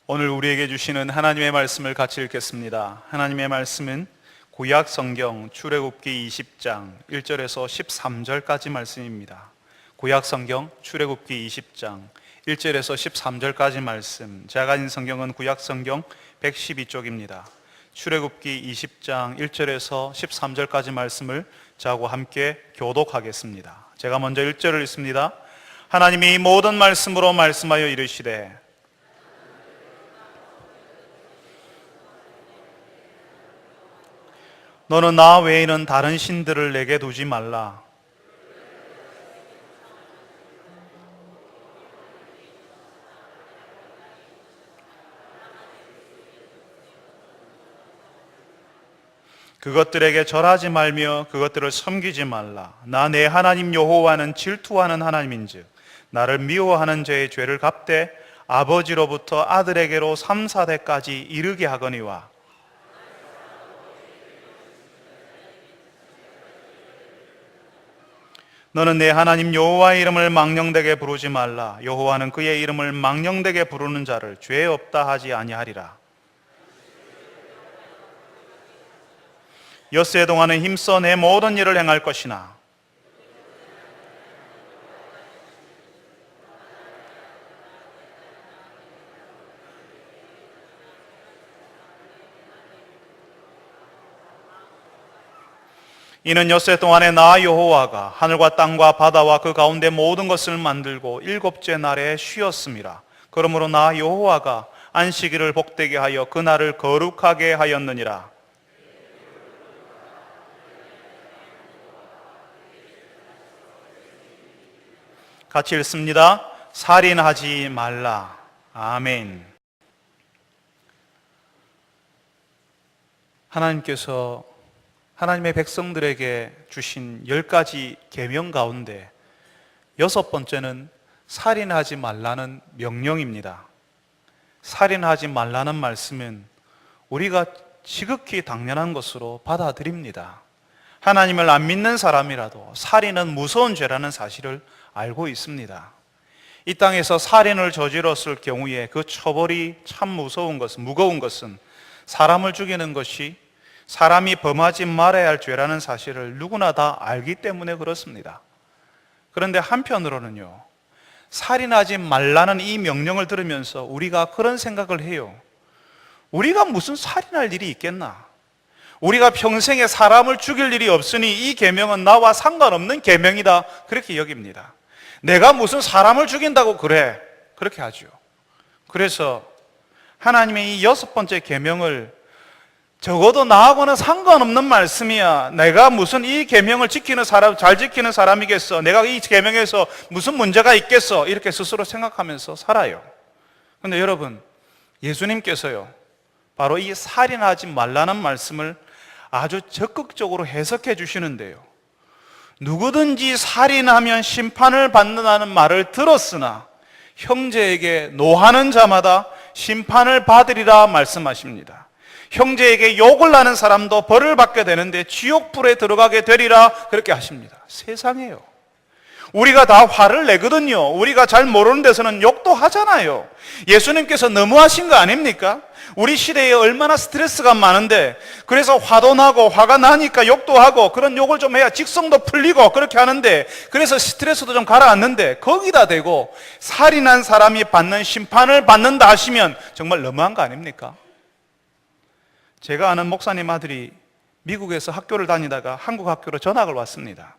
오늘 우리에게 주시는 하나님의 말씀을 같이 읽겠습니다. 하나님의 말씀은 구약 성경 출애굽기 20장 1절에서 13절까지 말씀입니다. 구약 성경 출애굽기 20장 1절에서 13절까지 말씀. 제가 가진 성경은 구약 성경 112쪽입니다. 출애굽기 20장 1절에서 13절까지 말씀을 저하고 함께 교독하겠습니다. 제가 먼저 1절을 읽습니다. 하나님이 모든 말씀으로 말씀하여 이르시되 너는 나 외에는 다른 신들을 내게 두지 말라. 그것들에게 절하지 말며 그것들을 섬기지 말라. 나 내 하나님 여호와는 질투하는 하나님인즉 나를 미워하는 자의 죄를 갚되 아버지로부터 아들에게로 3, 4대까지 이르게 하거니와 너는 내 하나님 여호와의 이름을 망령되게 부르지 말라. 여호와는 그의 이름을 망령되게 부르는 자를 죄 없다 하지 아니하리라. 엿새 동안에 힘써 내 모든 일을 행할 것이나 이는 엿새 동안에 나 여호와가 하늘과 땅과 바다와 그 가운데 모든 것을 만들고 일곱째 날에 쉬었음이라. 그러므로 나 여호와가 안식일을 복되게 하여 그 날을 거룩하게 하였느니라. 같이 읽습니다. 살인하지 말라. 아멘. 하나님께서 하나님의 백성들에게 주신 10가지 계명 가운데 6번째는 살인하지 말라는 명령입니다. 살인하지 말라는 말씀은 우리가 지극히 당연한 것으로 받아들입니다. 하나님을 안 믿는 사람이라도 살인은 무서운 죄라는 사실을 알고 있습니다. 이 땅에서 살인을 저질렀을 경우에 그 처벌이 참 무거운 것은 사람을 죽이는 것이 사람이 범하지 말아야 할 죄라는 사실을 누구나 다 알기 때문에 그렇습니다. 그런데 한편으로는요, 살인하지 말라는 이 명령을 들으면서 우리가 그런 생각을 해요. 우리가 무슨 살인할 일이 있겠나? 우리가 평생에 사람을 죽일 일이 없으니 이 계명은 나와 상관없는 계명이다, 그렇게 여깁니다. 내가 무슨 사람을 죽인다고 그래, 그렇게 하죠. 그래서 하나님의 이 6번째 계명을 적어도 나하고는 상관없는 말씀이야, 내가 무슨 이 계명을 지키는 사람, 잘 지키는 사람이겠어, 내가 이 계명에서 무슨 문제가 있겠어, 이렇게 스스로 생각하면서 살아요. 그런데 여러분, 예수님께서요, 바로 이 살인하지 말라는 말씀을 아주 적극적으로 해석해 주시는데요, 누구든지 살인하면 심판을 받는다는 말을 들었으나 형제에게 노하는 자마다 심판을 받으리라 말씀하십니다. 형제에게 욕을 하는 사람도 벌을 받게 되는데 지옥불에 들어가게 되리라, 그렇게 하십니다. 세상에요, 우리가 다 화를 내거든요. 우리가 잘 모르는 데서는 욕도 하잖아요. 예수님께서 너무하신 거 아닙니까? 우리 시대에 얼마나 스트레스가 많은데, 그래서 화도 나고 화가 나니까 욕도 하고, 그런 욕을 좀 해야 직성도 풀리고 그렇게 하는데, 그래서 스트레스도 좀 가라앉는데 거기다 대고 살인한 사람이 받는 심판을 받는다 하시면 정말 너무한 거 아닙니까? 제가 아는 목사님 아들이 미국에서 학교를 다니다가 한국 학교로 전학을 왔습니다.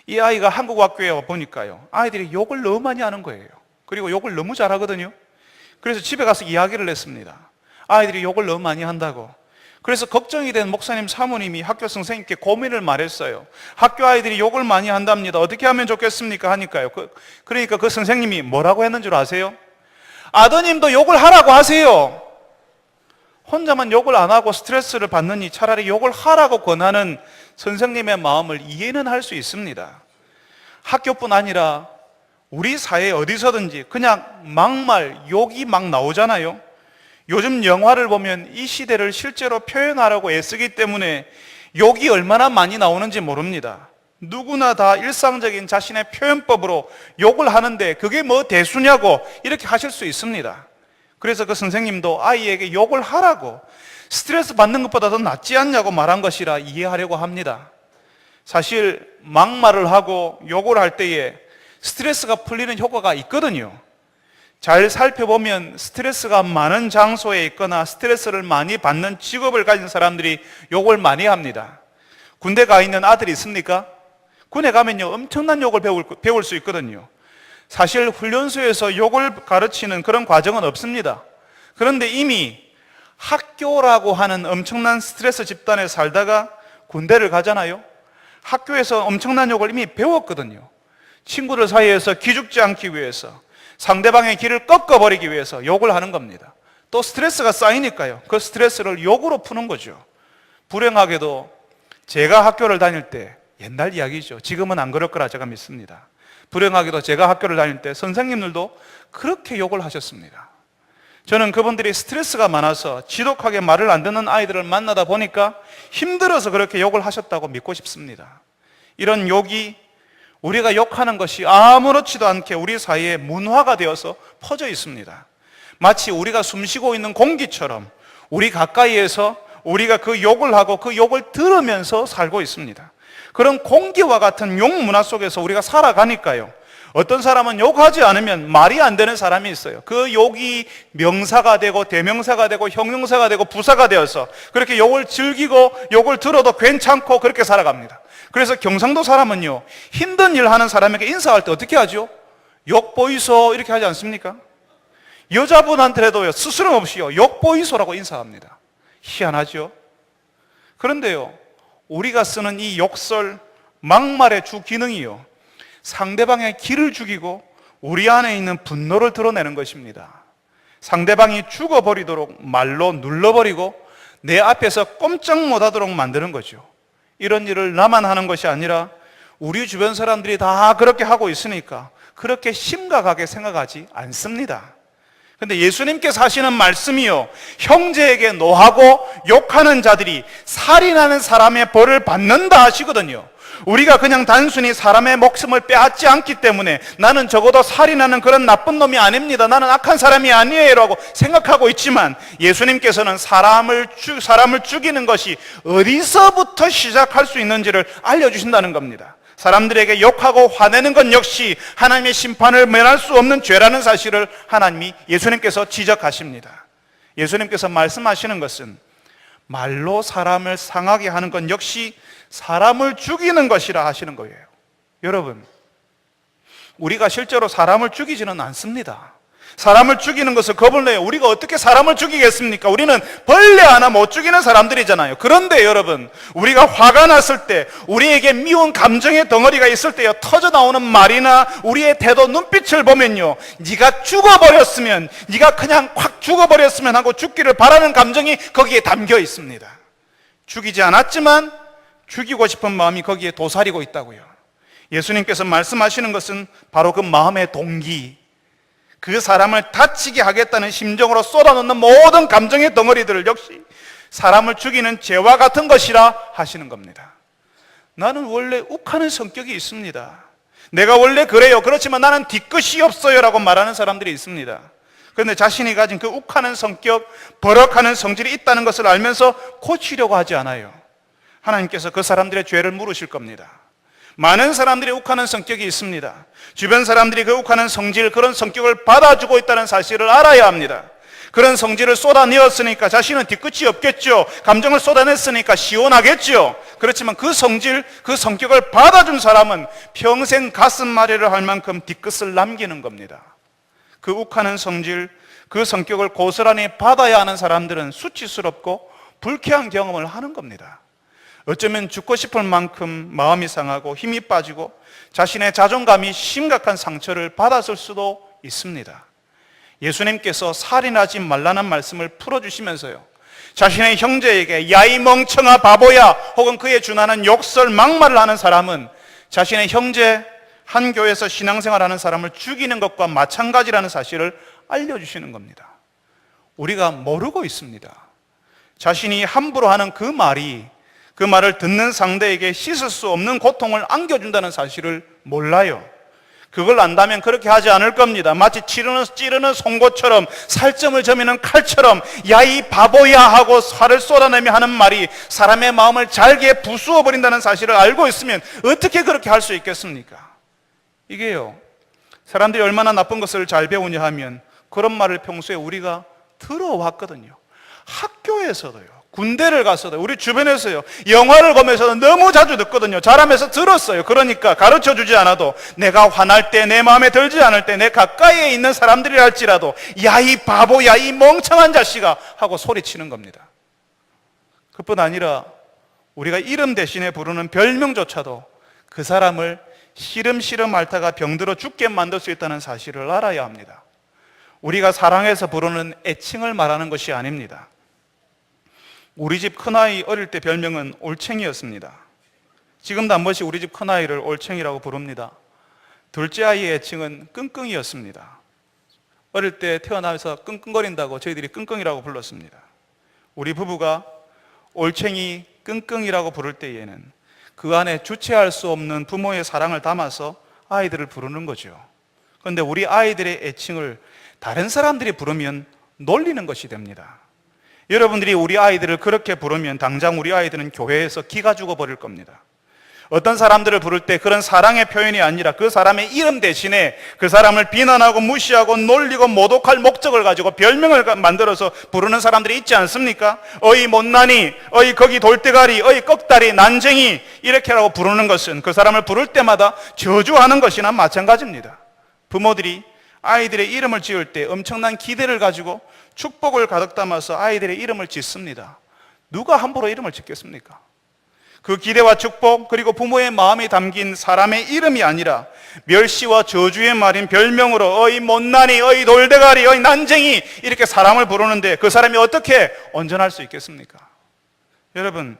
이 아이가 한국 학교에 와보니까요, 아이들이 욕을 너무 많이 하는 거예요. 그리고 욕을 너무 잘하거든요. 그래서 집에 가서 이야기를 했습니다. 아이들이 욕을 너무 많이 한다고. 그래서 걱정이 된 목사님 사모님이 학교 선생님께 고민을 말했어요. 학교 아이들이 욕을 많이 한답니다. 어떻게 하면 좋겠습니까? 하니까요, 그러니까 그 선생님이 뭐라고 했는 줄 아세요? 아드님도 욕을 하라고 하세요. 혼자만 욕을 안 하고 스트레스를 받느니 차라리 욕을 하라고 권하는 선생님의 마음을 이해는 할 수 있습니다. 학교뿐 아니라 우리 사회 어디서든지 그냥 막말, 욕이 막 나오잖아요. 요즘 영화를 보면 이 시대를 실제로 표현하라고 애쓰기 때문에 욕이 얼마나 많이 나오는지 모릅니다. 누구나 다 일상적인 자신의 표현법으로 욕을 하는데 그게 뭐 대수냐고 이렇게 하실 수 있습니다. 그래서 그 선생님도 아이에게 욕을 하라고, 스트레스 받는 것보다 더 낫지 않냐고 말한 것이라 이해하려고 합니다. 사실 막말을 하고 욕을 할 때에 스트레스가 풀리는 효과가 있거든요. 잘 살펴보면 스트레스가 많은 장소에 있거나 스트레스를 많이 받는 직업을 가진 사람들이 욕을 많이 합니다. 군대 가 있는 아들이 있습니까? 군에 가면요 엄청난 욕을 배울 수 있거든요. 사실 훈련소에서 욕을 가르치는 그런 과정은 없습니다. 그런데 이미 학교라고 하는 엄청난 스트레스 집단에 살다가 군대를 가잖아요. 학교에서 엄청난 욕을 이미 배웠거든요. 친구들 사이에서 기죽지 않기 위해서, 상대방의 길을 꺾어버리기 위해서 욕을 하는 겁니다. 또 스트레스가 쌓이니까요, 그 스트레스를 욕으로 푸는 거죠. 불행하게도 제가 학교를 다닐 때, 옛날 이야기죠, 지금은 안 그럴 거라 제가 믿습니다. 불행하게도 제가 학교를 다닐 때 선생님들도 그렇게 욕을 하셨습니다. 저는 그분들이 스트레스가 많아서 지독하게 말을 안 듣는 아이들을 만나다 보니까 힘들어서 그렇게 욕을 하셨다고 믿고 싶습니다. 이런 욕이, 우리가 욕하는 것이 아무렇지도 않게 우리 사이에 문화가 되어서 퍼져 있습니다. 마치 우리가 숨쉬고 있는 공기처럼 우리 가까이에서 우리가 그 욕을 하고 그 욕을 들으면서 살고 있습니다. 그런 공기와 같은 욕 문화 속에서 우리가 살아가니까요, 어떤 사람은 욕하지 않으면 말이 안 되는 사람이 있어요. 그 욕이 명사가 되고 대명사가 되고 형용사가 되고 부사가 되어서 그렇게 욕을 즐기고 욕을 들어도 괜찮고 그렇게 살아갑니다. 그래서 경상도 사람은요, 힘든 일 하는 사람에게 인사할 때 어떻게 하죠? 욕 보이소 이렇게 하지 않습니까? 여자분한테라도요, 스스럼 없이요, 욕 보이소라고 인사합니다. 희한하죠? 그런데요, 우리가 쓰는 이 욕설, 막말의 주 기능이요, 상대방의 기를 죽이고 우리 안에 있는 분노를 드러내는 것입니다. 상대방이 죽어버리도록 말로 눌러버리고 내 앞에서 꼼짝 못하도록 만드는 거죠. 이런 일을 나만 하는 것이 아니라 우리 주변 사람들이 다 그렇게 하고 있으니까 그렇게 심각하게 생각하지 않습니다. 근데 예수님께서 하시는 말씀이요, 형제에게 노하고 욕하는 자들이 살인하는 사람의 벌을 받는다 하시거든요. 우리가 그냥 단순히 사람의 목숨을 빼앗지 않기 때문에 나는 적어도 살인하는 그런 나쁜 놈이 아닙니다, 나는 악한 사람이 아니에요 라고 생각하고 있지만, 예수님께서는 사람을 죽이는 것이 어디서부터 시작할 수 있는지를 알려주신다는 겁니다. 사람들에게 욕하고 화내는 것 역시 하나님의 심판을 면할 수 없는 죄라는 사실을 하나님이, 예수님께서 지적하십니다. 예수님께서 말씀하시는 것은 말로 사람을 상하게 하는 것 역시 사람을 죽이는 것이라 하시는 거예요. 여러분, 우리가 실제로 사람을 죽이지는 않습니다. 사람을 죽이는 것을 겁을 내요. 우리가 어떻게 사람을 죽이겠습니까? 우리는 벌레 하나 못 죽이는 사람들이잖아요. 그런데 여러분, 우리가 화가 났을 때, 우리에게 미운 감정의 덩어리가 있을 때요, 터져 나오는 말이나 우리의 태도, 눈빛을 보면요, 네가 죽어버렸으면, 네가 그냥 확 죽어버렸으면 하고 죽기를 바라는 감정이 거기에 담겨 있습니다. 죽이지 않았지만 죽이고 싶은 마음이 거기에 도사리고 있다고요. 예수님께서 말씀하시는 것은 바로 그 마음의 동기, 그 사람을 다치게 하겠다는 심정으로 쏟아놓는 모든 감정의 덩어리들을 역시 사람을 죽이는 죄와 같은 것이라 하시는 겁니다. 나는 원래 욱하는 성격이 있습니다, 내가 원래 그래요, 그렇지만 나는 뒤끝이 없어요 라고 말하는 사람들이 있습니다. 그런데 자신이 가진 그 욱하는 성격, 버럭하는 성질이 있다는 것을 알면서 고치려고 하지 않아요. 하나님께서 그 사람들의 죄를 물으실 겁니다. 많은 사람들이 욱하는 성격이 있습니다. 주변 사람들이 그 욱하는 성질, 그런 성격을 받아주고 있다는 사실을 알아야 합니다. 그런 성질을 쏟아내었으니까 자신은 뒤끝이 없겠죠. 감정을 쏟아냈으니까 시원하겠죠. 그렇지만 그 성질, 그 성격을 받아준 사람은 평생 가슴앓이를 할 만큼 뒤끝을 남기는 겁니다. 그 욱하는 성질, 그 성격을 고스란히 받아야 하는 사람들은 수치스럽고 불쾌한 경험을 하는 겁니다. 어쩌면 죽고 싶을 만큼 마음이 상하고 힘이 빠지고 자신의 자존감이 심각한 상처를 받았을 수도 있습니다. 예수님께서 살인하지 말라는 말씀을 풀어주시면서요, 자신의 형제에게 야 이 멍청아 바보야 혹은 그에 준하는 욕설 막말을 하는 사람은 자신의 형제, 한 교회에서 신앙생활하는 사람을 죽이는 것과 마찬가지라는 사실을 알려주시는 겁니다. 우리가 모르고 있습니다. 자신이 함부로 하는 그 말이 그 말을 듣는 상대에게 씻을 수 없는 고통을 안겨준다는 사실을 몰라요. 그걸 안다면 그렇게 하지 않을 겁니다. 마치 찌르는 송곳처럼, 살점을 저미는 칼처럼 야 이 바보야 하고 화를 쏟아내며 하는 말이 사람의 마음을 잘게 부수어 버린다는 사실을 알고 있으면 어떻게 그렇게 할 수 있겠습니까? 이게요, 사람들이 얼마나 나쁜 것을 잘 배우냐 하면 그런 말을 평소에 우리가 들어왔거든요. 학교에서도요, 군대를 가서도, 우리 주변에서요, 영화를 보면서도 너무 자주 듣거든요. 자라면서 들었어요. 그러니까 가르쳐 주지 않아도 내가 화날 때, 내 마음에 들지 않을 때 내 가까이에 있는 사람들이랄지라도 야 이 바보야, 이 멍청한 자식아 하고 소리치는 겁니다. 그뿐 아니라 우리가 이름 대신에 부르는 별명조차도 그 사람을 시름시름 앓다가 병들어 죽게 만들 수 있다는 사실을 알아야 합니다. 우리가 사랑해서 부르는 애칭을 말하는 것이 아닙니다. 우리 집 큰아이 어릴 때 별명은 올챙이였습니다. 지금도 한 번씩 우리 집 큰아이를 올챙이라고 부릅니다. 둘째 아이의 애칭은 끙끙이었습니다. 어릴 때 태어나면서 끙끙거린다고 저희들이 끙끙이라고 불렀습니다. 우리 부부가 올챙이 끙끙이라고 부를 때에는 그 안에 주체할 수 없는 부모의 사랑을 담아서 아이들을 부르는 거죠. 그런데 우리 아이들의 애칭을 다른 사람들이 부르면 놀리는 것이 됩니다. 여러분들이 우리 아이들을 그렇게 부르면 당장 우리 아이들은 교회에서 기가 죽어버릴 겁니다. 어떤 사람들을 부를 때 그런 사랑의 표현이 아니라 그 사람의 이름 대신에 그 사람을 비난하고 무시하고 놀리고 모독할 목적을 가지고 별명을 만들어서 부르는 사람들이 있지 않습니까? 어이 못나니, 어이 거기 돌대가리, 어이 꺽다리, 난쟁이 이렇게라고 부르는 것은 그 사람을 부를 때마다 저주하는 것이나 마찬가지입니다. 부모들이 아이들의 이름을 지을 때 엄청난 기대를 가지고 축복을 가득 담아서 아이들의 이름을 짓습니다. 누가 함부로 이름을 짓겠습니까? 그 기대와 축복, 그리고 부모의 마음이 담긴 사람의 이름이 아니라 멸시와 저주의 말인 별명으로 어이 못나니, 어이 돌대가리, 어이 난쟁이 이렇게 사람을 부르는데 그 사람이 어떻게 온전할 수 있겠습니까? 여러분,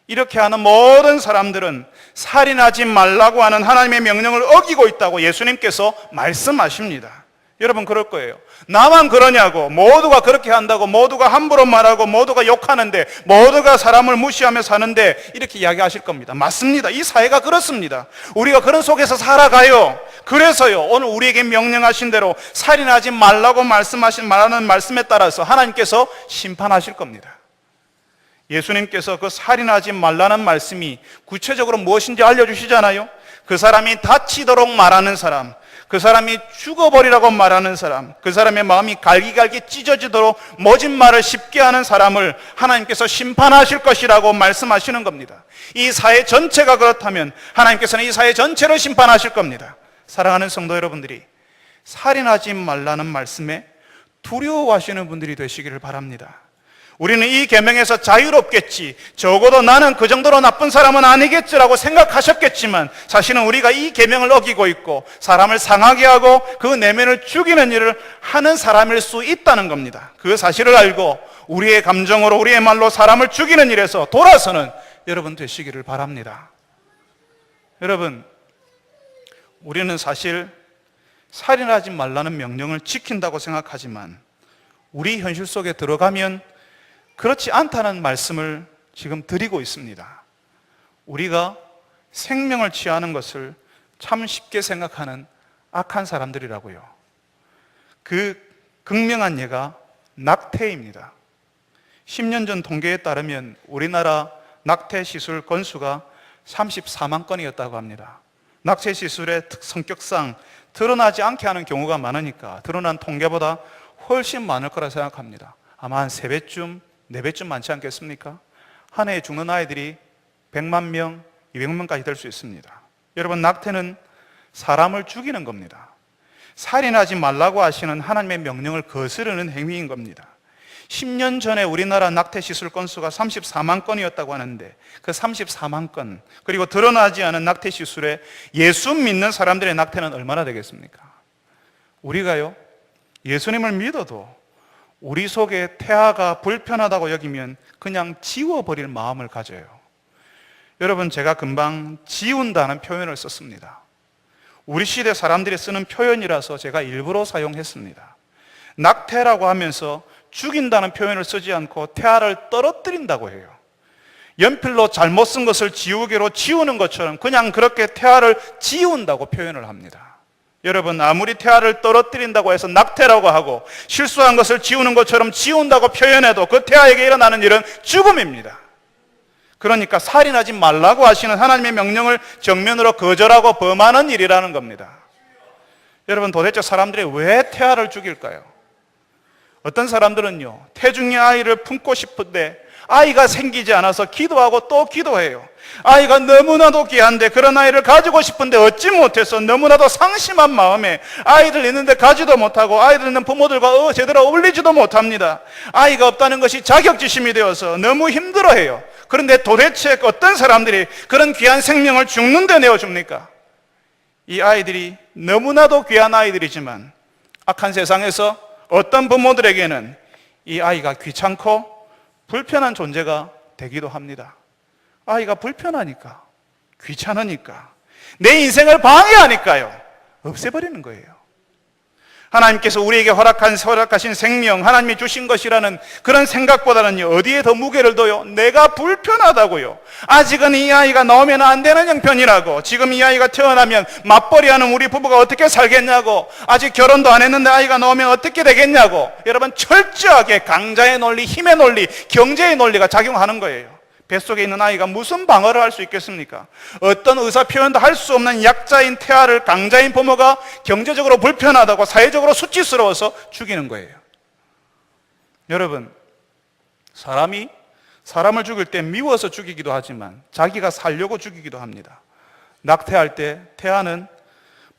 이렇게 하는 모든 사람들은 살인하지 말라고 하는 하나님의 명령을 어기고 있다고 예수님께서 말씀하십니다. 여러분, 그럴 거예요. 나만 그러냐고, 모두가 그렇게 한다고, 모두가 함부로 말하고, 모두가 욕하는데, 모두가 사람을 무시하며 사는데 이렇게 이야기하실 겁니다. 맞습니다. 이 사회가 그렇습니다. 우리가 그런 속에서 살아가요. 그래서요, 오늘 우리에게 명령하신 대로 살인하지 말라고 말하는 말씀에 따라서 하나님께서 심판하실 겁니다. 예수님께서 그 살인하지 말라는 말씀이 구체적으로 무엇인지 알려주시잖아요. 그 사람이 다치도록 말하는 사람, 그 사람이 죽어버리라고 말하는 사람, 그 사람의 마음이 갈기갈기 찢어지도록 모진 말을 쉽게 하는 사람을 하나님께서 심판하실 것이라고 말씀하시는 겁니다. 이 사회 전체가 그렇다면 하나님께서는 이 사회 전체를 심판하실 겁니다. 사랑하는 성도 여러분들이 살인하지 말라는 말씀에 두려워하시는 분들이 되시기를 바랍니다. 우리는 이 계명에서 자유롭겠지, 적어도 나는 그 정도로 나쁜 사람은 아니겠지라고 생각하셨겠지만 사실은 우리가 이 계명을 어기고 있고 사람을 상하게 하고 그 내면을 죽이는 일을 하는 사람일 수 있다는 겁니다. 그 사실을 알고 우리의 감정으로, 우리의 말로 사람을 죽이는 일에서 돌아서는 여러분 되시기를 바랍니다. 여러분, 우리는 사실 살인하지 말라는 명령을 지킨다고 생각하지만 우리 현실 속에 들어가면 그렇지 않다는 말씀을 지금 드리고 있습니다. 우리가 생명을 취하는 것을 참 쉽게 생각하는 악한 사람들이라고요. 그 극명한 예가 낙태입니다. 10년 전 통계에 따르면 우리나라 낙태 시술 건수가 34만 건이었다고 합니다. 낙태 시술의 성격상 드러나지 않게 하는 경우가 많으니까 드러난 통계보다 훨씬 많을 거라 생각합니다. 아마 한 3배쯤, 4배쯤 많지 않겠습니까? 한 해에 죽는 아이들이 100만 명, 200명까지 될 수 있습니다. 여러분, 낙태는 사람을 죽이는 겁니다. 살인하지 말라고 하시는 하나님의 명령을 거스르는 행위인 겁니다. 10년 전에 우리나라 낙태 시술 건수가 34만 건이었다고 하는데 그 34만 건, 그리고 드러나지 않은 낙태 시술에 예수 믿는 사람들의 낙태는 얼마나 되겠습니까? 우리가요, 예수님을 믿어도 우리 속에 태아가 불편하다고 여기면 그냥 지워버릴 마음을 가져요. 여러분, 제가 금방 지운다는 표현을 썼습니다. 우리 시대 사람들이 쓰는 표현이라서 제가 일부러 사용했습니다. 낙태라고 하면서 죽인다는 표현을 쓰지 않고 태아를 떨어뜨린다고 해요. 연필로 잘못 쓴 것을 지우개로 지우는 것처럼 그냥 그렇게 태아를 지운다고 표현을 합니다. 여러분, 아무리 태아를 떨어뜨린다고 해서 낙태라고 하고 실수한 것을 지우는 것처럼 지운다고 표현해도 그 태아에게 일어나는 일은 죽음입니다. 그러니까 살인하지 말라고 하시는 하나님의 명령을 정면으로 거절하고 범하는 일이라는 겁니다. 여러분, 도대체 사람들이 왜 태아를 죽일까요? 어떤 사람들은요, 태중의 아이를 품고 싶은데 아이가 생기지 않아서 기도하고 또 기도해요. 아이가 너무나도 귀한데 그런 아이를 가지고 싶은데 얻지 못해서 너무나도 상심한 마음에 아이들 있는데 가지도 못하고 아이들 있는 부모들과 제대로 어울리지도 못합니다. 아이가 없다는 것이 자격지심이 되어서 너무 힘들어해요. 그런데 도대체 어떤 사람들이 그런 귀한 생명을 죽는데 내어줍니까? 이 아이들이 너무나도 귀한 아이들이지만 악한 세상에서 어떤 부모들에게는 이 아이가 귀찮고 불편한 존재가 되기도 합니다. 아이가 불편하니까, 귀찮으니까, 내 인생을 방해하니까요, 없애버리는 거예요. 하나님께서 우리에게 허락하신 생명, 하나님이 주신 것이라는 그런 생각보다는요, 어디에 더 무게를 둬요? 내가 불편하다고요. 아직은 이 아이가 나오면 안 되는 형편이라고, 지금 이 아이가 태어나면 맞벌이하는 우리 부부가 어떻게 살겠냐고, 아직 결혼도 안 했는데 아이가 나오면 어떻게 되겠냐고, 여러분, 철저하게 강자의 논리, 힘의 논리, 경제의 논리가 작용하는 거예요. 뱃속에 있는 아이가 무슨 방어를 할 수 있겠습니까? 어떤 의사 표현도 할 수 없는 약자인 태아를 강자인 부모가 경제적으로 불편하다고, 사회적으로 수치스러워서 죽이는 거예요. 여러분, 사람이 사람을 죽일 때 미워서 죽이기도 하지만 자기가 살려고 죽이기도 합니다. 낙태할 때 태아는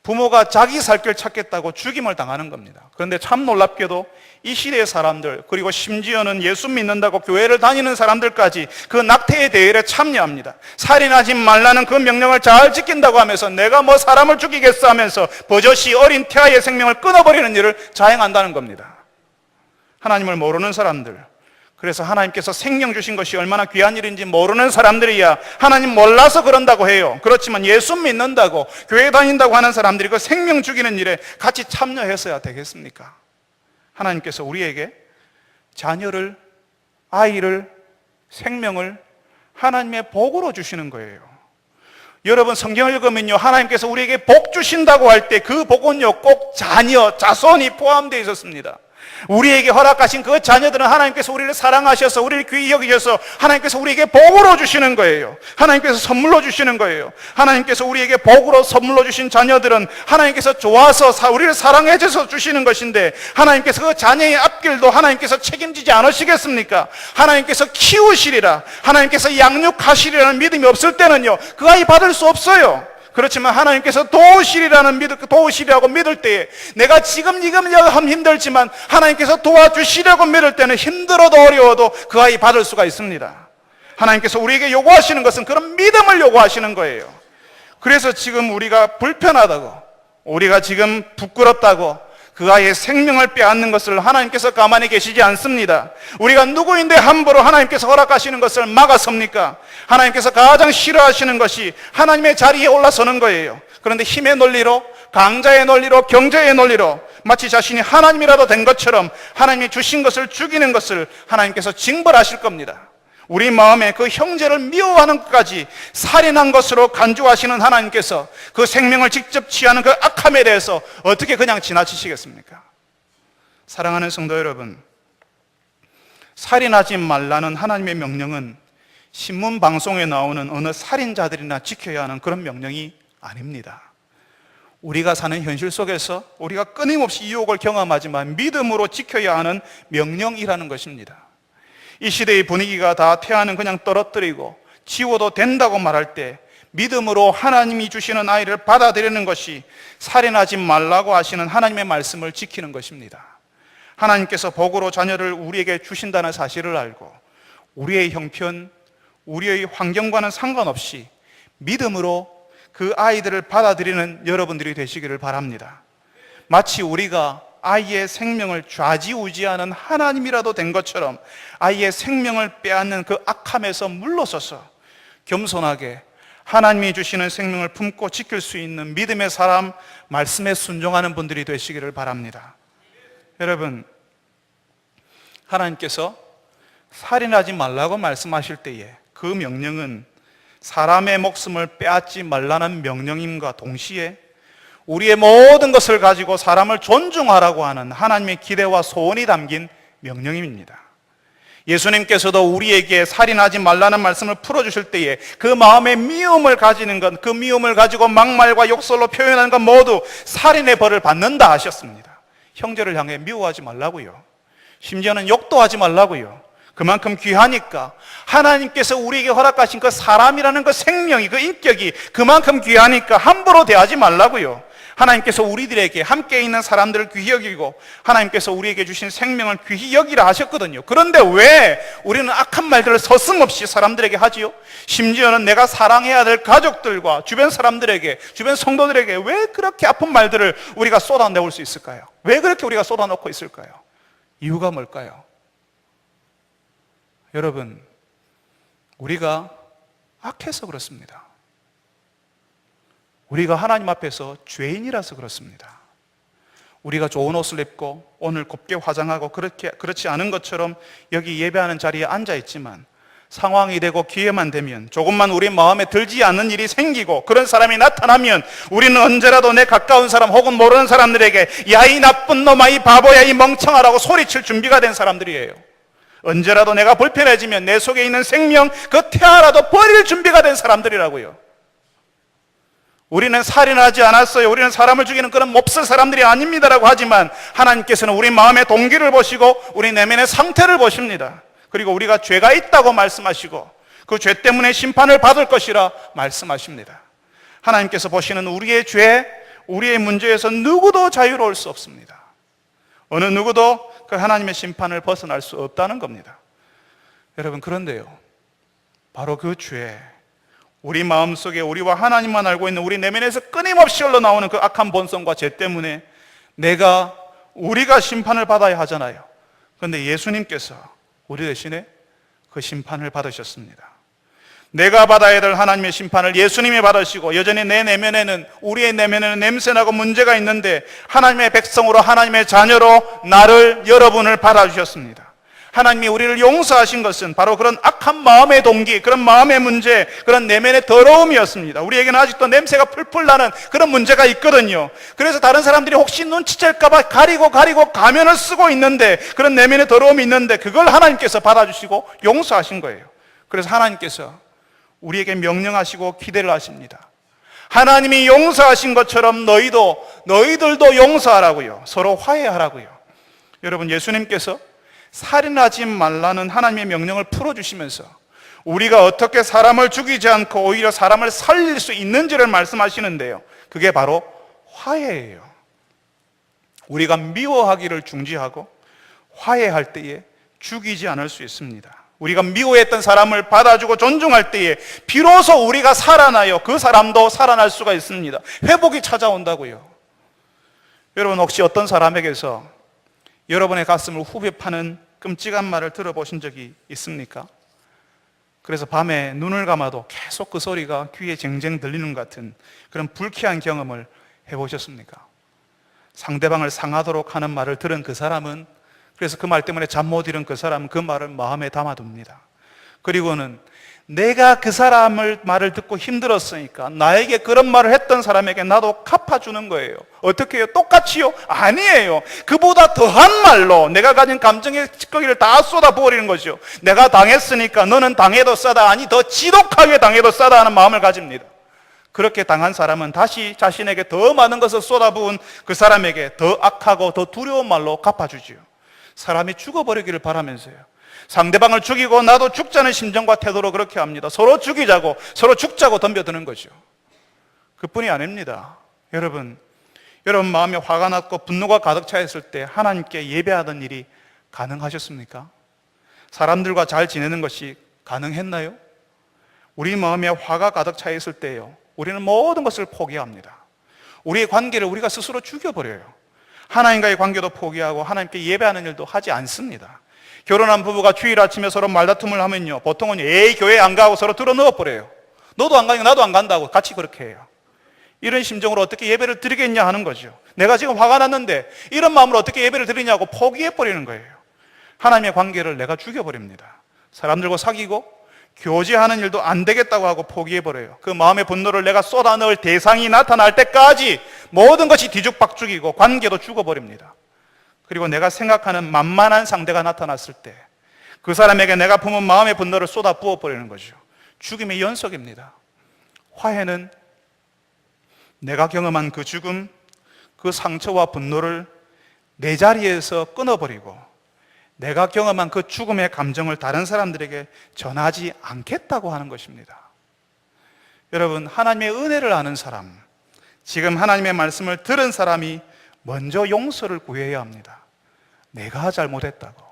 부모가 자기 살 길 찾겠다고 죽임을 당하는 겁니다. 그런데 참 놀랍게도 이 시대의 사람들, 그리고 심지어는 예수 믿는다고 교회를 다니는 사람들까지 그 낙태의 대회에 참여합니다. 살인하지 말라는 그 명령을 잘 지킨다고 하면서 내가 뭐 사람을 죽이겠어 하면서 버젓이 어린 태아의 생명을 끊어버리는 일을 자행한다는 겁니다. 하나님을 모르는 사람들, 그래서 하나님께서 생명 주신 것이 얼마나 귀한 일인지 모르는 사람들이야 하나님 몰라서 그런다고 해요. 그렇지만 예수 믿는다고 교회 다닌다고 하는 사람들이 그 생명 죽이는 일에 같이 참여했어야 되겠습니까? 하나님께서 우리에게 자녀를, 아이를, 생명을 하나님의 복으로 주시는 거예요. 여러분, 성경을 읽으면요, 하나님께서 우리에게 복 주신다고 할 때 그 복은요, 꼭 자녀, 자손이 포함되어 있었습니다. 우리에게 허락하신 그 자녀들은 하나님께서 우리를 사랑하셔서 우리를 귀히 여기셔서 하나님께서 우리에게 복으로 주시는 거예요. 하나님께서 선물로 주시는 거예요. 하나님께서 우리에게 복으로 선물로 주신 자녀들은 하나님께서 좋아서 우리를 사랑해 주셔서 주시는 것인데, 하나님께서 그 자녀의 앞길도 하나님께서 책임지지 않으시겠습니까? 하나님께서 키우시리라, 하나님께서 양육하시리라는 믿음이 없을 때는요, 그 아이 받을 수 없어요. 그렇지만 하나님께서 도우시리라고 믿을 때에, 내가 지금 힘들지만 하나님께서 도와주시려고 믿을 때는 힘들어도 어려워도 그 아이 받을 수가 있습니다. 하나님께서 우리에게 요구하시는 것은 그런 믿음을 요구하시는 거예요. 그래서 지금 우리가 불편하다고, 우리가 지금 부끄럽다고 그 아이의 생명을 빼앗는 것을 하나님께서 가만히 계시지 않습니다. 우리가 누구인데 함부로 하나님께서 허락하시는 것을 막아섭니까? 하나님께서 가장 싫어하시는 것이 하나님의 자리에 올라서는 거예요. 그런데 힘의 논리로, 강자의 논리로, 경제의 논리로 마치 자신이 하나님이라도 된 것처럼 하나님이 주신 것을 죽이는 것을 하나님께서 징벌하실 겁니다. 우리 마음에 그 형제를 미워하는 것까지 살인한 것으로 간주하시는 하나님께서 그 생명을 직접 취하는 그 악함에 대해서 어떻게 그냥 지나치시겠습니까? 사랑하는 성도 여러분, 살인하지 말라는 하나님의 명령은 신문 방송에 나오는 어느 살인자들이나 지켜야 하는 그런 명령이 아닙니다. 우리가 사는 현실 속에서 우리가 끊임없이 유혹을 경험하지만 믿음으로 지켜야 하는 명령이라는 것입니다. 이 시대의 분위기가 다 태아는 그냥 떨어뜨리고 지워도 된다고 말할 때 믿음으로 하나님이 주시는 아이를 받아들이는 것이 살인하지 말라고 하시는 하나님의 말씀을 지키는 것입니다. 하나님께서 복으로 자녀를 우리에게 주신다는 사실을 알고 우리의 형편, 우리의 환경과는 상관없이 믿음으로 그 아이들을 받아들이는 여러분들이 되시기를 바랍니다. 마치 우리가 아이의 생명을 좌지우지하는 하나님이라도 된 것처럼 아이의 생명을 빼앗는 그 악함에서 물러서서 겸손하게 하나님이 주시는 생명을 품고 지킬 수 있는 믿음의 사람, 말씀에 순종하는 분들이 되시기를 바랍니다. 여러분, 하나님께서 살인하지 말라고 말씀하실 때에 그 명령은 사람의 목숨을 빼앗지 말라는 명령임과 동시에 우리의 모든 것을 가지고 사람을 존중하라고 하는 하나님의 기대와 소원이 담긴 명령입니다. 예수님께서도 우리에게 살인하지 말라는 말씀을 풀어주실 때에 그 마음의 미움을 가지는 것, 그 미움을 가지고 막말과 욕설로 표현하는 것 모두 살인의 벌을 받는다 하셨습니다. 형제를 향해 미워하지 말라고요. 심지어는 욕도 하지 말라고요. 그만큼 귀하니까 하나님께서 우리에게 허락하신 그 사람이라는 그 생명이, 그 인격이 그만큼 귀하니까 함부로 대하지 말라고요. 하나님께서 우리들에게 함께 있는 사람들을 귀히 여기고 하나님께서 우리에게 주신 생명을 귀히 여기라 하셨거든요. 그런데 왜 우리는 악한 말들을 서슴없이 사람들에게 하지요? 심지어는 내가 사랑해야 될 가족들과 주변 사람들에게, 주변 성도들에게 왜 그렇게 아픈 말들을 우리가 쏟아내올 수 있을까요? 왜 그렇게 우리가 쏟아놓고 있을까요? 이유가 뭘까요? 여러분, 우리가 악해서 그렇습니다. 우리가 하나님 앞에서 죄인이라서 그렇습니다. 우리가 좋은 옷을 입고 오늘 곱게 화장하고 그렇지 않은 것처럼 여기 예배하는 자리에 앉아 있지만 상황이 되고 기회만 되면 조금만 우리 마음에 들지 않는 일이 생기고 그런 사람이 나타나면 우리는 언제라도 내 가까운 사람 혹은 모르는 사람들에게 야, 이 나쁜 놈아, 이 바보야, 이 멍청하라고 소리칠 준비가 된 사람들이에요. 언제라도 내가 불편해지면 내 속에 있는 생명 그 태아라도 버릴 준비가 된 사람들이라고요. 우리는 살인하지 않았어요. 우리는 사람을 죽이는 그런 몹쓸 사람들이 아닙니다라고 하지만 하나님께서는 우리 마음의 동기를 보시고 우리 내면의 상태를 보십니다. 그리고 우리가 죄가 있다고 말씀하시고 그 죄 때문에 심판을 받을 것이라 말씀하십니다. 하나님께서 보시는 우리의 죄, 우리의 문제에서 누구도 자유로울 수 없습니다. 어느 누구도 그 하나님의 심판을 벗어날 수 없다는 겁니다. 여러분, 그런데요, 바로 그 죄, 우리 마음속에 우리와 하나님만 알고 있는 우리 내면에서 끊임없이 흘러나오는 그 악한 본성과 죄 때문에 우리가 심판을 받아야 하잖아요. 그런데 예수님께서 우리 대신에 그 심판을 받으셨습니다. 내가 받아야 될 하나님의 심판을 예수님이 받으시고 여전히 우리의 내면에는 냄새나고 문제가 있는데 하나님의 백성으로, 하나님의 자녀로 나를, 여러분을 받아주셨습니다. 하나님이 우리를 용서하신 것은 바로 그런 악한 마음의 동기, 그런 마음의 문제, 그런 내면의 더러움이었습니다. 우리에게는 아직도 냄새가 풀풀 나는 그런 문제가 있거든요. 그래서 다른 사람들이 혹시 눈치챌까봐 가리고 가면을 쓰고 있는데, 그런 내면의 더러움이 있는데 그걸 하나님께서 받아주시고 용서하신 거예요. 그래서 하나님께서 우리에게 명령하시고 기대를 하십니다. 하나님이 용서하신 것처럼 너희들도 용서하라고요. 서로 화해하라고요. 여러분, 예수님께서 살인하지 말라는 하나님의 명령을 풀어주시면서 우리가 어떻게 사람을 죽이지 않고 오히려 사람을 살릴 수 있는지를 말씀하시는데요, 그게 바로 화해예요. 우리가 미워하기를 중지하고 화해할 때에 죽이지 않을 수 있습니다. 우리가 미워했던 사람을 받아주고 존중할 때에 비로소 우리가 살아나요. 그 사람도 살아날 수가 있습니다. 회복이 찾아온다고요. 여러분, 혹시 어떤 사람에게서 여러분의 가슴을 후벼 파는 끔찍한 말을 들어보신 적이 있습니까? 그래서 밤에 눈을 감아도 계속 그 소리가 귀에 쟁쟁 들리는 것 같은 그런 불쾌한 경험을 해보셨습니까? 상대방을 상하도록 하는 말을 들은 그 사람은, 그래서 그 말 때문에 잠 못 이룬 그 사람은 그 말을 마음에 담아둡니다. 그리고는 내가 그 사람을 말을 듣고 힘들었으니까 나에게 그런 말을 했던 사람에게 나도 갚아주는 거예요. 어떻게 해요? 똑같이요? 아니에요. 그보다 더한 말로 내가 가진 감정의 찌꺼기를 다 쏟아부어버리는 거죠. 내가 당했으니까 너는 당해도 싸다, 아니 더 지독하게 당해도 싸다 하는 마음을 가집니다. 그렇게 당한 사람은 다시 자신에게 더 많은 것을 쏟아부은 그 사람에게 더 악하고 더 두려운 말로 갚아주지요. 사람이 죽어버리기를 바라면서요, 상대방을 죽이고 나도 죽자는 심정과 태도로 그렇게 합니다. 서로 죽이자고, 서로 죽자고 덤벼드는 거죠. 그뿐이 아닙니다. 여러분 마음에 화가 났고 분노가 가득 차 있을 때 하나님께 예배하던 일이 가능하셨습니까? 사람들과 잘 지내는 것이 가능했나요? 우리 마음에 화가 가득 차 있을 때요, 우리는 모든 것을 포기합니다. 우리의 관계를 우리가 스스로 죽여버려요. 하나님과의 관계도 포기하고 하나님께 예배하는 일도 하지 않습니다. 결혼한 부부가 주일 아침에 서로 말다툼을 하면요, 보통은 에이 교회 안 가고 서로 들어 넣어버려요. 너도 안 가니까 나도 안 간다고 같이 그렇게 해요. 이런 심정으로 어떻게 예배를 드리겠냐 하는 거죠. 내가 지금 화가 났는데 이런 마음으로 어떻게 예배를 드리냐고 포기해버리는 거예요. 하나님의 관계를 내가 죽여버립니다. 사람들과 사귀고 교제하는 일도 안 되겠다고 하고 포기해버려요. 그 마음의 분노를 내가 쏟아넣을 대상이 나타날 때까지 모든 것이 뒤죽박죽이고 관계도 죽어버립니다. 그리고 내가 생각하는 만만한 상대가 나타났을 때 그 사람에게 내가 품은 마음의 분노를 쏟아 부어버리는 거죠. 죽음의 연속입니다. 화해는 내가 경험한 그 죽음, 그 상처와 분노를 내 자리에서 끊어버리고 내가 경험한 그 죽음의 감정을 다른 사람들에게 전하지 않겠다고 하는 것입니다. 여러분, 하나님의 은혜를 아는 사람, 지금 하나님의 말씀을 들은 사람이 먼저 용서를 구해야 합니다. 내가 잘못했다고,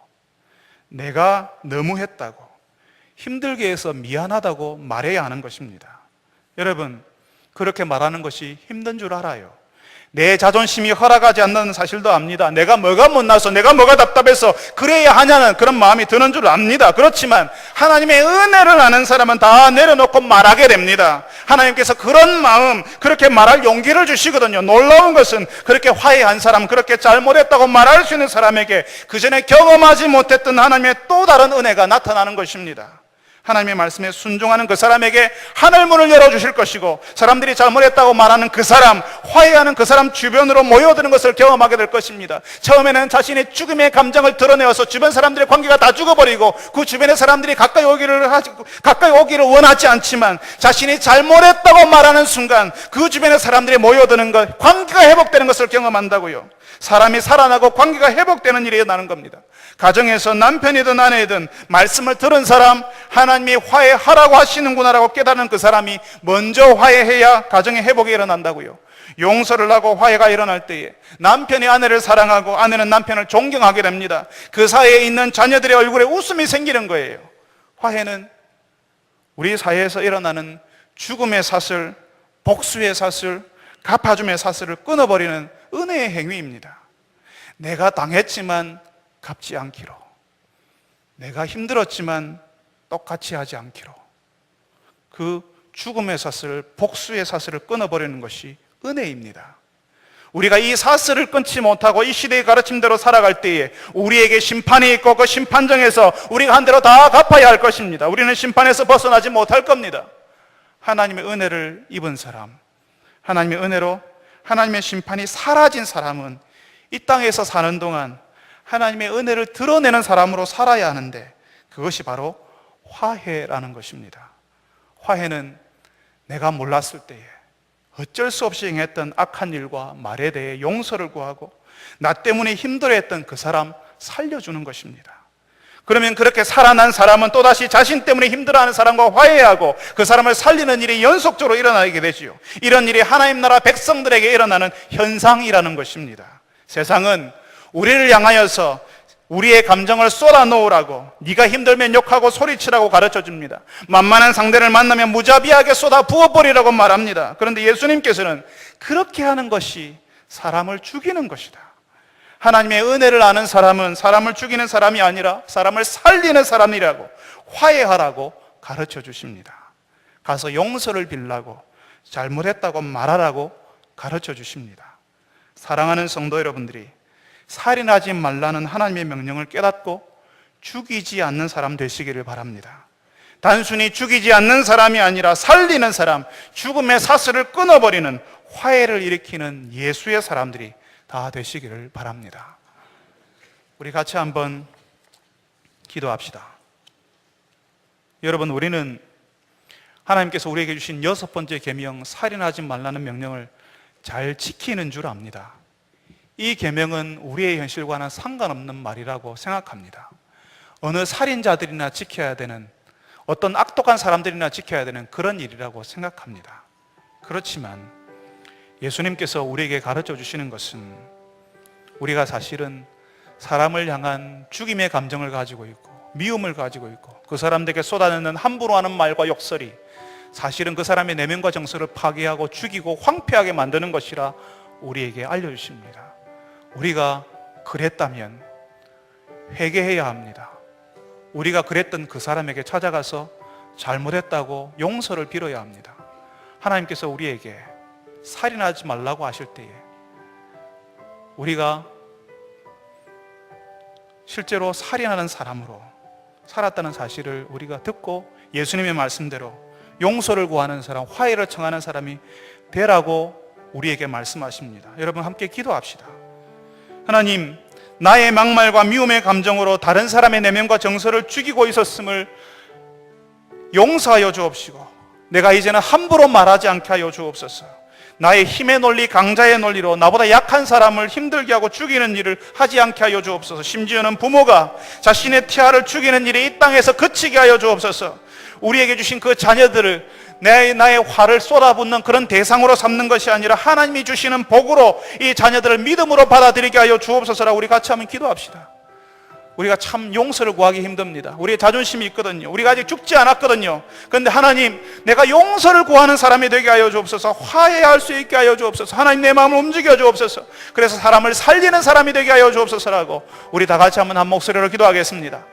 내가 너무했다고, 힘들게 해서 미안하다고 말해야 하는 것입니다. 여러분, 그렇게 말하는 것이 힘든 줄 알아요. 내 자존심이 허락하지 않는 사실도 압니다. 내가 뭐가 못나서, 내가 뭐가 답답해서 그래야 하냐는 그런 마음이 드는 줄 압니다. 그렇지만 하나님의 은혜를 아는 사람은 다 내려놓고 말하게 됩니다. 하나님께서 그런 마음, 그렇게 말할 용기를 주시거든요. 놀라운 것은 그렇게 화해한 사람, 그렇게 잘못했다고 말할 수 있는 사람에게 그 전에 경험하지 못했던 하나님의 또 다른 은혜가 나타나는 것입니다. 하나님의 말씀에 순종하는 그 사람에게 하늘문을 열어주실 것이고, 사람들이 잘못했다고 말하는 그 사람, 화해하는 그 사람 주변으로 모여드는 것을 경험하게 될 것입니다. 처음에는 자신의 죽음의 감정을 드러내어서 주변 사람들의 관계가 다 죽어버리고 그 주변의 사람들이 가까이 오기를 원하지 않지만, 자신이 잘못했다고 말하는 순간 그 주변의 사람들이 모여드는 것, 관계가 회복되는 것을 경험한다고요. 사람이 살아나고 관계가 회복되는 일이 일어나는 겁니다. 가정에서 남편이든 아내이든 말씀을 들은 사람, 하나님이 화해하라고 하시는구나라고 깨닫는 그 사람이 먼저 화해해야 가정의 회복이 일어난다고요. 용서를 하고 화해가 일어날 때에 남편이 아내를 사랑하고 아내는 남편을 존경하게 됩니다. 그 사이에 있는 자녀들의 얼굴에 웃음이 생기는 거예요. 화해는 우리 사회에서 일어나는 죽음의 사슬, 복수의 사슬, 갚아줌의 사슬을 끊어버리는 은혜의 행위입니다. 내가 당했지만 갚지 않기로, 내가 힘들었지만 똑같이 하지 않기로, 그 죽음의 사슬, 복수의 사슬을 끊어버리는 것이 은혜입니다. 우리가 이 사슬을 끊지 못하고 이 시대의 가르침대로 살아갈 때에 우리에게 심판이 있고 그 심판정에서 우리가 한 대로 다 갚아야 할 것입니다. 우리는 심판에서 벗어나지 못할 겁니다. 하나님의 은혜를 입은 사람, 하나님의 은혜로 하나님의 심판이 사라진 사람은 이 땅에서 사는 동안 하나님의 은혜를 드러내는 사람으로 살아야 하는데, 그것이 바로 화해라는 것입니다. 화해는 내가 몰랐을 때에 어쩔 수 없이 행했던 악한 일과 말에 대해 용서를 구하고 나 때문에 힘들어했던 그 사람 살려주는 것입니다. 그러면 그렇게 살아난 사람은 또다시 자신 때문에 힘들어하는 사람과 화해하고 그 사람을 살리는 일이 연속적으로 일어나게 되지요. 이런 일이 하나님 나라 백성들에게 일어나는 현상이라는 것입니다. 세상은 우리를 향하여서 우리의 감정을 쏟아놓으라고, 네가 힘들면 욕하고 소리치라고 가르쳐줍니다. 만만한 상대를 만나면 무자비하게 쏟아 부어버리라고 말합니다. 그런데 예수님께서는 그렇게 하는 것이 사람을 죽이는 것이다. 하나님의 은혜를 아는 사람은 사람을 죽이는 사람이 아니라 사람을 살리는 사람이라고, 화해하라고 가르쳐 주십니다. 가서 용서를 빌라고, 잘못했다고 말하라고 가르쳐 주십니다. 사랑하는 성도 여러분들이 살인하지 말라는 하나님의 명령을 깨닫고 죽이지 않는 사람 되시기를 바랍니다. 단순히 죽이지 않는 사람이 아니라 살리는 사람, 죽음의 사슬을 끊어버리는, 화해를 일으키는 예수의 사람들이 다 되시기를 바랍니다. 우리 같이 한번 기도합시다. 여러분, 우리는 하나님께서 우리에게 주신 6번째 계명, 살인하지 말라는 명령을 잘 지키는 줄 압니다. 이 계명은 우리의 현실과는 상관없는 말이라고 생각합니다. 어느 살인자들이나 지켜야 되는, 어떤 악독한 사람들이나 지켜야 되는 그런 일이라고 생각합니다. 그렇지만 예수님께서 우리에게 가르쳐 주시는 것은 우리가 사실은 사람을 향한 죽임의 감정을 가지고 있고 미움을 가지고 있고 그 사람들에게 쏟아내는 함부로 하는 말과 욕설이 사실은 그 사람의 내면과 정서를 파괴하고 죽이고 황폐하게 만드는 것이라 우리에게 알려주십니다. 우리가 그랬다면 회개해야 합니다. 우리가 그랬던 그 사람에게 찾아가서 잘못했다고 용서를 빌어야 합니다. 하나님께서 우리에게 살인하지 말라고 하실 때에 우리가 실제로 살인하는 사람으로 살았다는 사실을 우리가 듣고 예수님의 말씀대로 용서를 구하는 사람, 화해를 청하는 사람이 되라고 우리에게 말씀하십니다. 여러분 함께 기도합시다. 하나님, 나의 막말과 미움의 감정으로 다른 사람의 내면과 정서를 죽이고 있었음을 용서하여 주옵시고, 내가 이제는 함부로 말하지 않게 하여 주옵소서. 나의 힘의 논리, 강자의 논리로 나보다 약한 사람을 힘들게 하고 죽이는 일을 하지 않게 하여 주옵소서. 심지어는 부모가 자신의 태아를 죽이는 일이 이 땅에서 그치게 하여 주옵소서. 우리에게 주신 그 자녀들을 나의 화를 쏟아붓는 그런 대상으로 삼는 것이 아니라 하나님이 주시는 복으로 이 자녀들을 믿음으로 받아들이게 하여 주옵소서라고 우리 같이 한번 기도합시다. 우리가 참 용서를 구하기 힘듭니다. 우리의 자존심이 있거든요. 우리가 아직 죽지 않았거든요. 그런데 하나님, 내가 용서를 구하는 사람이 되게 하여 주옵소서. 화해할 수 있게 하여 주옵소서. 하나님, 내 마음을 움직여 주옵소서. 그래서 사람을 살리는 사람이 되게 하여 주옵소서라고 우리 다 같이 한번 한 목소리로 기도하겠습니다.